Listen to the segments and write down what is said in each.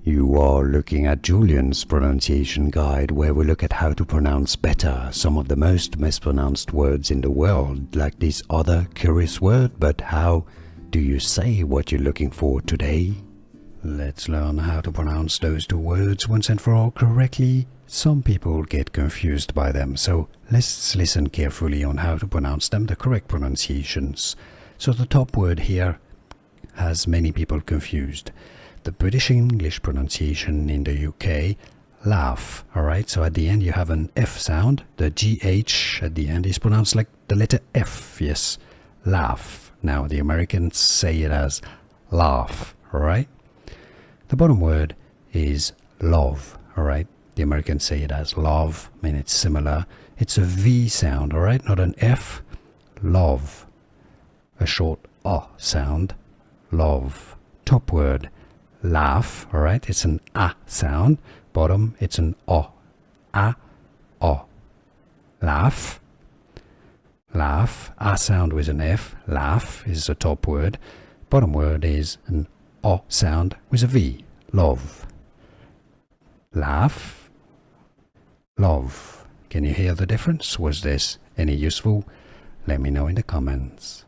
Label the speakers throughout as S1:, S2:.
S1: You are looking at Julian's pronunciation guide, where we look at how to pronounce better some of the most mispronounced words in the world, like this other curious word. But how do you say what you're looking for today? Let's learn how to pronounce those two words once and for all correctly. Some people get confused by them, so let's listen carefully on how to pronounce them, the correct pronunciations. So the top word here has many people confused. The British English pronunciation in the UK, laugh, alright? So at the end you have an F sound. The GH at the end is pronounced like the letter F, yes, laugh. Now the Americans say it as laugh, alright? The bottom word is love, alright? The Americans say it as love. I mean, it's similar. It's a V sound, alright? Not an F. Love. A short sound. Love. Top word, laugh, alright? It's an A sound. Bottom, it's an O. A, O. Laugh. Laugh. A sound with an F. Laugh is the top word. Bottom word is an O sound with a V. Love. Laugh. Love. Can you hear the difference? Was this any useful? Let me know in the comments.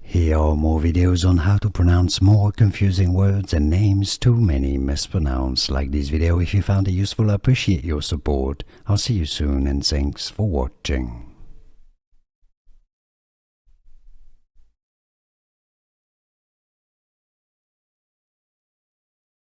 S1: Here are more videos on how to pronounce more confusing words and names too many mispronounced. Like this video if you found it useful. I appreciate your support. I'll see you soon and thanks for watching.